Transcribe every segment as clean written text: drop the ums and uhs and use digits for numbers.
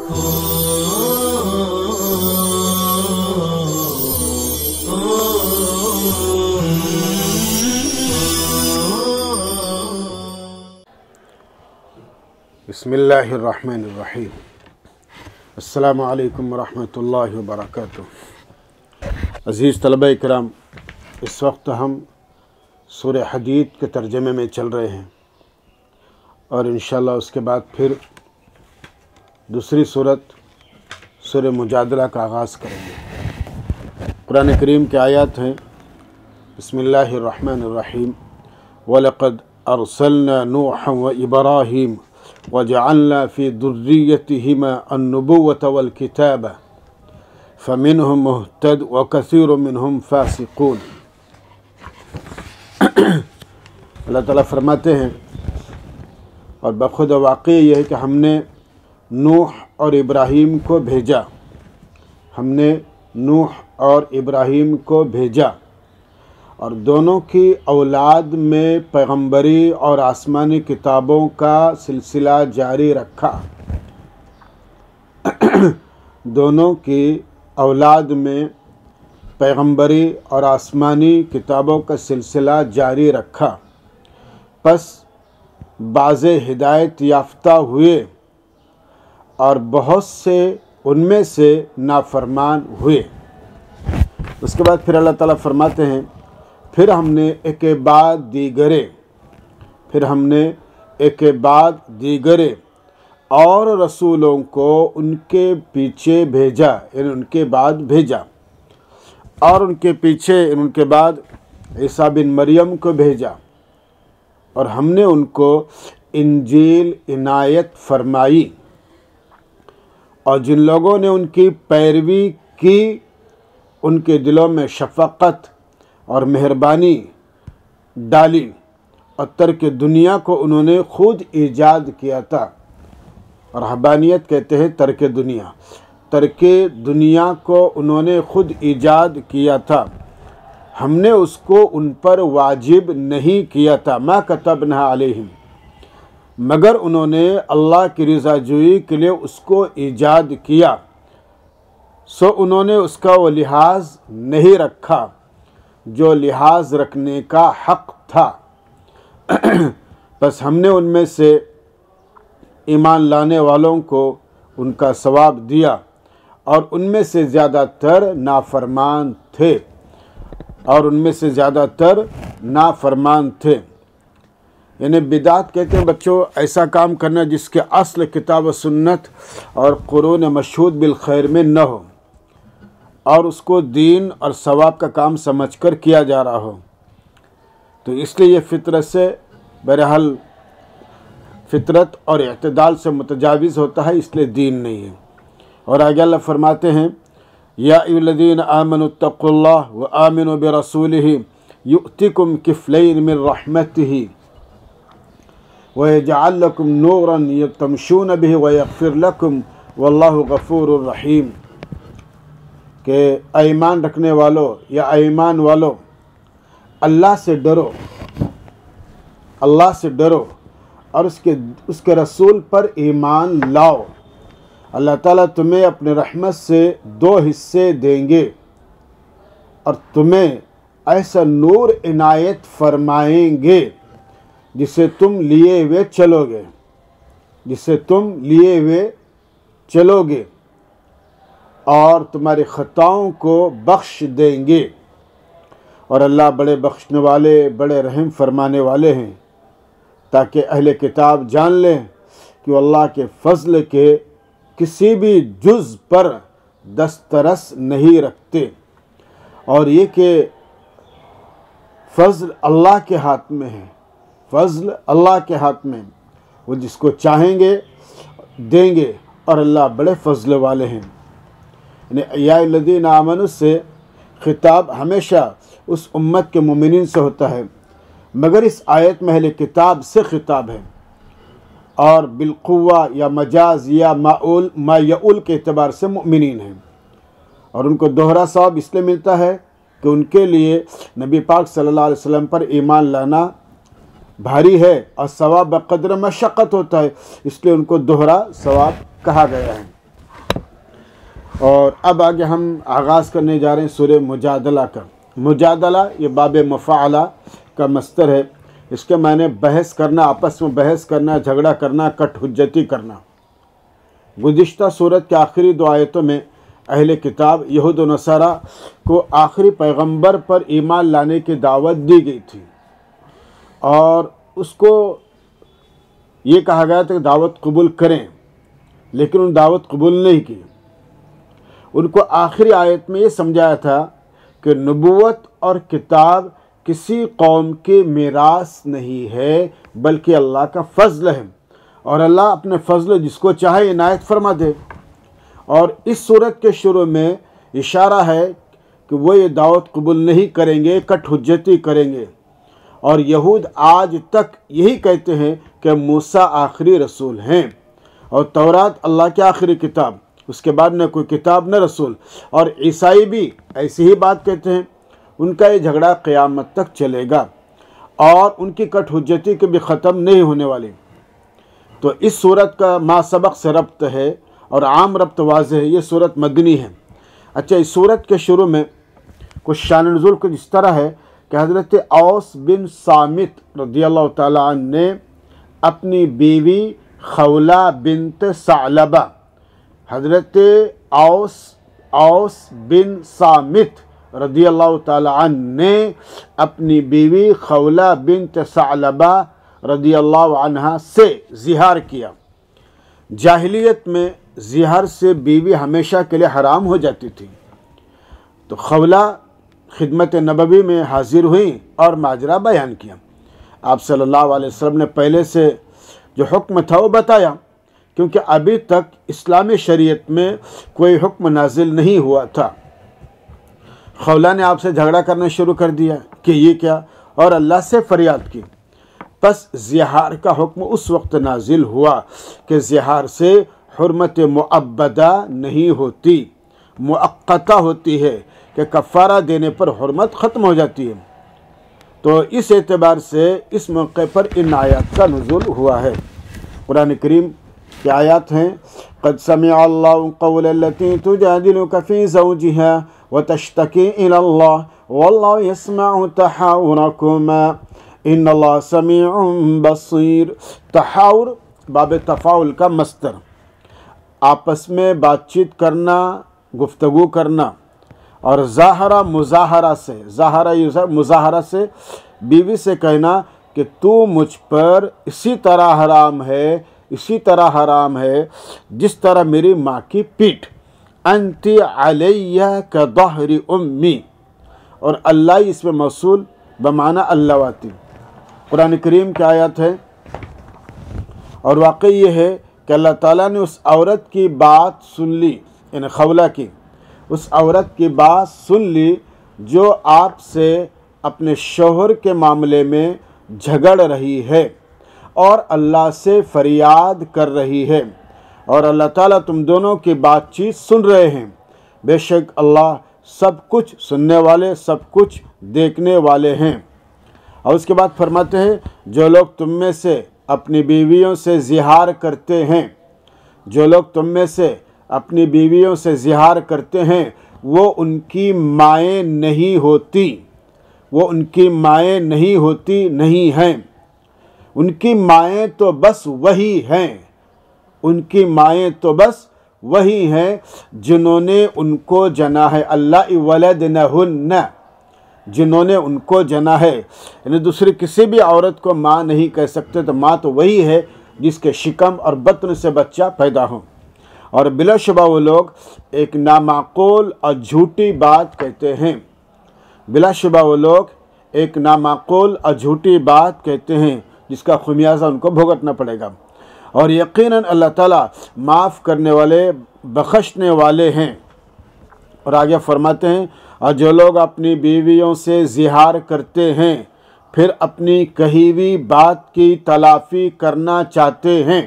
بسم اللہ الرحمن الرحیم۔ السلام علیکم ورحمۃ اللہ وبرکاتہ۔ عزیز طلبہ اکرام، اس وقت ہم سورہ حدید کے ترجمے میں چل رہے ہیں اور انشاءاللہ اس کے بعد پھر دوسری صورت سورہ مجادلہ کا آغاز کریں گے۔ قرآن کریم کے آیات ہیں، بسم اللہ الرحمن الرحیم، وَلَقَدْ أَرْسَلْنَا نُوحًا وَإِبْرَاهِيمَ وَجَعَلْنَا فِي ذُرِّيَّتِهِمَا النُّبُوَّةَ وَالْكِتَابَ فَمِنْهُمْ مُهْتَدٍ وَكَثِيرٌ مِّنْهُمْ فَاسِقُونَ۔ اللہ تعالیٰ فرماتے ہیں، اور بخود واقعی یہ ہے کہ ہم نے نوح اور ابراہیم کو بھیجا، ہم نے نوح اور ابراہیم کو بھیجا اور دونوں کی اولاد میں پیغمبری اور آسمانی کتابوں کا سلسلہ جاری رکھا۔ دونوں کی اولاد میں پیغمبری اور آسمانی کتابوں کا سلسلہ جاری رکھا، پس بعض ہدایت یافتہ ہوئے اور بہت سے ان میں سے نافرمان ہوئے۔ اس کے بعد پھر اللہ تعالیٰ فرماتے ہیں، پھر ہم نے ایک بعد دیگرے اور رسولوں کو ان کے پیچھے بھیجا، یعنی ان کے بعد بھیجا، اور ان کے بعد عیسیٰ بن مریم کو بھیجا، اور ہم نے ان کو انجیل عنایت فرمائی، اور جن لوگوں نے ان کی پیروی کی ان کے دلوں میں شفقت اور مہربانی ڈالی، اور ترک دنیا کو انہوں نے خود ایجاد کیا تھا۔ اور رہبانیت کہتے ہیں ترک دنیا کو انہوں نے خود ایجاد کیا تھا، ہم نے اس کو ان پر واجب نہیں کیا تھا، ما کتبنا علیہم، مگر انہوں نے اللہ کی رضا جوئی کے لیے اس کو ایجاد کیا، سو انہوں نے اس کا وہ لحاظ نہیں رکھا جو لحاظ رکھنے کا حق تھا۔ بس ہم نے ان میں سے ایمان لانے والوں کو ان کا ثواب دیا، اور ان میں سے زیادہ تر نافرمان تھے، یعنی بدعت کہتے ہیں بچوں ایسا کام کرنا جس کے اصل کتاب و سنت اور قرون مشہود بالخیر میں نہ ہو، اور اس کو دین اور ثواب کا کام سمجھ کر کیا جا رہا ہو، تو اس لیے یہ فطرت سے بہرحال فطرت اور اعتدال سے متجاوز ہوتا ہے، اس لیے دین نہیں ہے۔ اور آگے اللہ فرماتے ہیں، یا ایھا الذین آمنوا اتقوا اللہ وآمنوا برسولہ یؤتکم کفلین من رحمتہ ویجعل لکم نورا تمشون بہ ویغفر لکم واللہ غفور رحیم، کہ ایمان رکھنے والو یا ایمان والو، اللہ سے ڈرو اور اس کے رسول پر ایمان لاؤ، اللہ تعالیٰ تمہیں اپنے رحمت سے 2 حصے دیں گے، اور تمہیں ایسا نور عنایت فرمائیں گے جسے تم لیے چلو گے، اور تمہاری خطاؤں کو بخش دیں گے، اور اللہ بڑے بخشنے والے بڑے رحم فرمانے والے ہیں، تاکہ اہل کتاب جان لیں کہ وہ اللہ کے فضل کے کسی بھی جز پر دسترس نہیں رکھتے، اور یہ کہ فضل اللہ کے ہاتھ میں ہے، وہ جس کو چاہیں گے دیں گے، اور اللہ بڑے فضل والے ہیں۔ یعنی یا الذین آمنوا سے خطاب ہمیشہ اس امت کے مومنین سے ہوتا ہے، مگر اس آیت میں اہل کتاب سے خطاب ہے، اور بالقوہ یا مجاز یا ما یعول کے اعتبار سے مؤمنین ہیں، اور ان کو دوہرا ثواب اس لیے ملتا ہے کہ ان کے لیے نبی پاک صلی اللہ علیہ وسلم پر ایمان لانا بھاری ہے، اور ثواب بقدر مشقت ہوتا ہے، اس لیے ان کو دوہرا ثواب کہا گیا ہے۔ اور اب آگے ہم آغاز کرنے جا رہے ہیں سورہ مجادلہ کا۔ مجادلہ یہ باب مفعلہ کا مصدر ہے، اس کے معنی بحث کرنا، آپس میں بحث کرنا، جھگڑا کرنا، کٹ حجتی کرنا۔ گزشتہ سورت کے آخری 2 آیتوں میں اہل کتاب یہود و نصارہ کو آخری پیغمبر پر ایمان لانے کی دعوت دی گئی تھی، اور اس کو یہ کہا گیا تھا کہ دعوت قبول کریں، لیکن ان دعوت قبول نہیں کی۔ ان کو آخری آیت میں یہ سمجھایا تھا کہ نبوت اور کتاب کسی قوم کی میراث نہیں ہے، بلکہ اللہ کا فضل ہے، اور اللہ اپنے فضل جس کو چاہے عنایت فرما دے۔ اور اس صورت کے شروع میں اشارہ ہے کہ وہ یہ دعوت قبول نہیں کریں گے، کٹ حجتی کریں گے، اور یہود آج تک یہی کہتے ہیں کہ موسیٰ آخری رسول ہیں، اور تورات اللہ کی آخری کتاب، اس کے بعد نہ کوئی کتاب نہ رسول۔ اور عیسائی بھی ایسی ہی بات کہتے ہیں۔ ان کا یہ جھگڑا قیامت تک چلے گا، اور ان کی کٹ حجتی کے بھی ختم نہیں ہونے والی۔ تو اس صورت کا ما سبق سے ربط ہے، اور عام ربط واضح ہے۔ یہ صورت مدنی ہے۔ اچھا، اس صورت کے شروع میں کچھ شان نزول کچھ اس طرح ہے کہ حضرت اوس بن صامت رضی اللہ تعالیٰ عنہ نے اپنی بیوی خولہ بنت ثعلبہ، حضرت اوس بن صامت رضی اللہ تعالیٰ عنہ نے اپنی بیوی خولہ بنت ثعلبہ رضی اللہ عنہ سے زہار کیا۔ جاہلیت میں زہار سے بیوی ہمیشہ کے لیے حرام ہو جاتی تھی۔ تو خولہ خدمت نبوی میں حاضر ہوئیں اور ماجرا بیان کیا۔ آپ صلی اللہ علیہ وسلم نے پہلے سے جو حکم تھا وہ بتایا، کیونکہ ابھی تک اسلامی شریعت میں کوئی حکم نازل نہیں ہوا تھا۔ خولہ نے آپ سے جھگڑا کرنا شروع کر دیا کہ یہ کیا، اور اللہ سے فریاد کی۔ پس زہار کا حکم اس وقت نازل ہوا کہ زہار سے حرمت معبدہ نہیں ہوتی، مؤقتہ ہوتی ہے، کہ کفارہ دینے پر حرمت ختم ہو جاتی ہے۔ تو اس اعتبار سے اس موقع پر ان آیات کا نزول ہوا ہے۔ قرآن کریم کی آیات ہیں، قد سمع اللہ قول التی تجادلک فی زوجہا وتشتکی الی اللہ واللہ یسمع تحاورکما ان اللہ سمیع بصیر۔ تحاور باب تفاعل کا مصدر، آپس میں بات چیت کرنا، گفتگو کرنا، اور ظاہرہ مظاہرہ سے بیوی سے کہنا کہ تو مجھ پر اسی طرح حرام ہے جس طرح میری ماں کی پیٹھ، انتی علیہ کظہر امی، اور اللہ اس میں موصول بمعنی اللواتی۔ قرآن کریم کی آیت ہے، اور واقعی یہ ہے کہ اللہ تعالیٰ نے اس عورت کی بات سن لی، یعنی خولہ کی، اس عورت کی بات سن لی جو آپ سے اپنے شوہر کے معاملے میں جھگڑ رہی ہے اور اللہ سے فریاد کر رہی ہے، اور اللہ تعالیٰ تم دونوں کی بات چیت سن رہے ہیں۔ بے شک اللہ سب کچھ سننے والے، سب کچھ دیکھنے والے ہیں۔ اور اس کے بعد فرماتے ہیں، جو لوگ تم میں سے اپنی بیویوں سے زہار کرتے ہیں، جو لوگ تم میں سے اپنی بیویوں سے زہار کرتے ہیں، وہ ان کی مائیں نہیں ہوتی، وہ ان کی مائیں نہیں ہوتی، نہیں ہیں۔ ان کی مائیں تو بس وہی ہیں، ان کی مائیں تو بس وہی ہیں جنہوں نے ان کو جنا ہے، اللہ ولدنہن، جنہوں نے ان کو جنا ہے، یعنی دوسری کسی بھی عورت کو ماں نہیں کہہ سکتے، تو ماں تو وہی ہے جس کے شکم اور بطن سے بچہ پیدا ہو۔ اور بلا شبہ وہ لوگ ایک نامعقول اور جھوٹی بات کہتے ہیں، بلا شبہ وہ لوگ ایک نامعقول اور جھوٹی بات کہتے ہیں جس کا خمیازہ ان کو بھگتنا پڑے گا۔ اور یقیناً اللہ تعالیٰ معاف کرنے والے، بخشنے والے ہیں۔ اور آگے فرماتے ہیں، اور جو لوگ اپنی بیویوں سے زہار کرتے ہیں پھر اپنی کہی ہوئی بات کی تلافی کرنا چاہتے ہیں،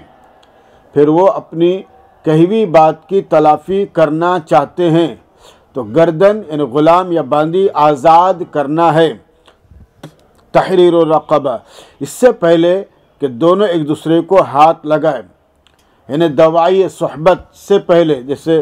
پھر وہ اپنی کہی ہوئی بات کی تلافی کرنا چاہتے ہیں، تو گردن یعنی غلام یا باندی آزاد کرنا ہے، تحریر الرقبہ، اس سے پہلے کہ دونوں ایک دوسرے کو ہاتھ لگائیں، یعنی دوائی صحبت سے پہلے، جیسے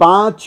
5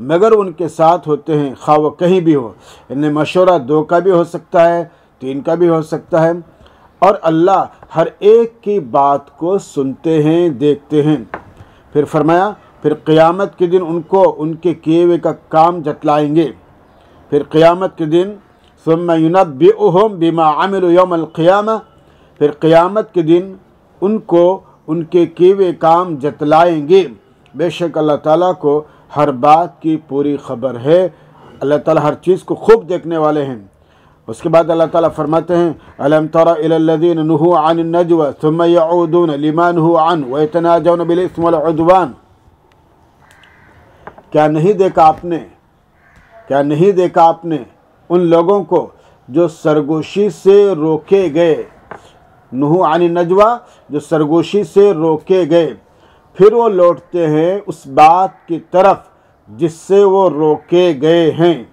مگر ان کے ساتھ ہوتے ہیں، خواہ وہ کہیں بھی ہو۔ انہیں مشورہ 2 کا بھی ہو سکتا ہے، 3 کا بھی ہو سکتا ہے، اور اللہ ہر ایک کی بات کو سنتے ہیں، دیکھتے ہیں۔ پھر فرمایا پھر قیامت کے دن ان کو ان کے کیے ہوئے کا کام جتلائیں گے۔ پھر قیامت کے دن ثم ينبئهم بما عملوا یوم القیامہ، پھر قیامت کے دن ان کو ان کے کیے ہوئے کام جتلائیں گے۔ بے شک اللہ تعالیٰ کو ہر بات کی پوری خبر ہے، اللہ تعالیٰ ہر چیز کو خوب دیکھنے والے ہیں۔ اس کے بعد اللہ تعالیٰ فرماتے ہیں أَلَمْ تَرَ إِلَى الَّذِينَ نُهُوا عَنِ النَّجْوَى ثُمَّ يَعُودُونَ لِمَا نُهُوا عَنْهُ وَيَتَنَاجَوْنَ بِالْإِثْمِ وَالْعُدْوَانِ، کیا نہیں دیکھا آپ نے ان لوگوں کو جو سرگوشی سے روکے گئے، نہوا عن النجوى، جو سرگوشی سے روکے گئے، پھر وہ لوٹتے ہیں اس بات کی طرف جس سے وہ روکے گئے ہیں،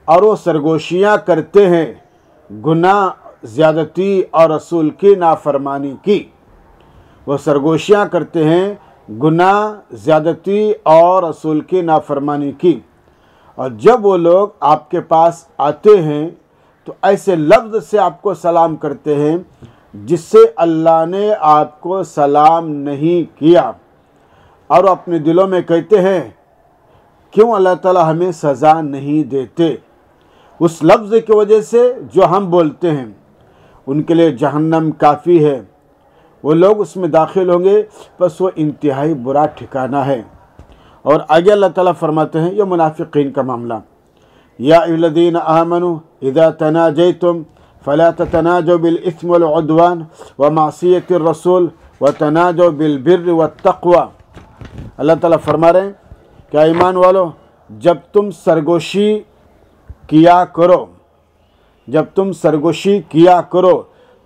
اور وہ سرگوشیاں کرتے ہیں گناہ، زیادتی اور رسول کی نافرمانی کی۔ وہ سرگوشیاں کرتے ہیں گناہ، زیادتی اور رسول کی نافرمانی کی۔ اور جب وہ لوگ آپ کے پاس آتے ہیں تو ایسے لفظ سے آپ کو سلام کرتے ہیں جس سے اللہ نے آپ کو سلام نہیں کیا، اور وہ اپنے دلوں میں کہتے ہیں کیوں اللہ تعالیٰ ہمیں سزا نہیں دیتے اس لفظ کی وجہ سے جو ہم بولتے ہیں۔ ان کے لیے جہنم کافی ہے، وہ لوگ اس میں داخل ہوں گے، بس وہ انتہائی برا ٹھکانہ ہے۔ اور آگے اللہ تعالیٰ فرماتے ہیں یہ منافقین کا معاملہ، یا ایھا الذین آمنوا اذا تناجیتم فلا تتناجوا بالاثم والعدوان ومعصیۃ الرسول وتناجوا بالبر والتقوی۔ اللہ تعالیٰ فرما رہے ہیں کہ ایمان والو، جب تم سرگوشی کیا کرو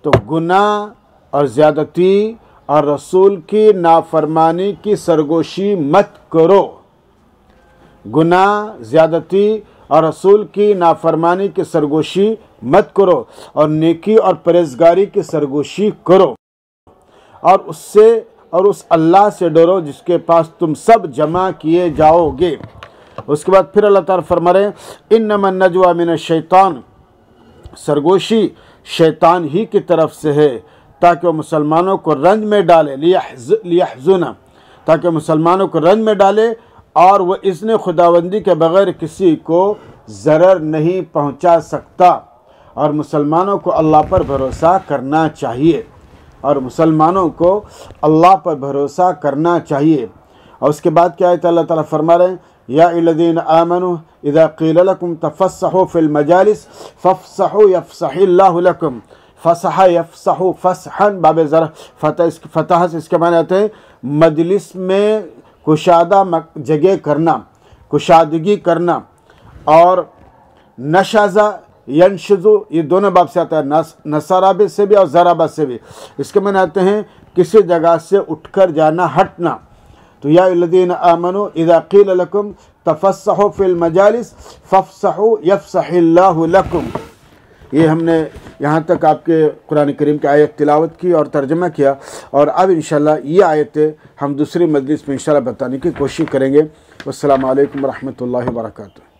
تو گناہ اور زیادتی اور رسول کی نافرمانی کی سرگوشی مت کرو۔ گناہ، زیادتی اور رسول کی نافرمانی کی سرگوشی مت کرو، اور نیکی اور پرہیزگاری کی سرگوشی کرو، اور اس اللہ سے ڈرو جس کے پاس تم سب جمع کیے جاؤ گے۔ اس کے بعد پھر اللہ تعالیٰ فرما رہے ہیں انما النجوى من الشیطان، سرگوشی شیطان ہی کی طرف سے ہے تاکہ وہ مسلمانوں کو رنج میں ڈالے، لیحزن، تاکہ مسلمانوں کو رنج میں ڈالے، اور وہ اذن خداوندی کے بغیر کسی کو ضرر نہیں پہنچا سکتا۔ اور مسلمانوں کو اللہ پر بھروسہ کرنا چاہیے، اور اس کے بعد کیا ہے؟ اللہ تعالیٰ فرما رہے ہیں یا ایھا الذین آمنوا اذا قیل لکم تفسحوا فی المجالس فافسحوا یفسح اللہ لکم۔ فسح یفسح فسحا، باب ذرا فتح سے اس کے معنی آتے ہیں مجلس میں کشادہ جگہ کرنا، کشادگی کرنا، اور نشزہ ینشزو، یہ دونوں باب سے آتا ہے، نصرابہ سے بھی اور ضربہ سے بھی۔ اس کے معنی آتے ہیں کسی جگہ سے اٹھ کر جانا، ہٹنا۔ تو یا الذین آمنوا اذا قیل لکم تفسحوا فی المجالس فافسحوا یفسح اللہ لکم۔ یہ ہم نے یہاں تک آپ کے قرآن کریم کی آیت تلاوت کی اور ترجمہ کیا، اور اب انشاءاللہ یہ آیتیں ہم دوسری مجلس میں انشاءاللہ بتانے کی کوشش کریں گے۔ والسلام علیکم ورحمۃ اللہ وبرکاتہ۔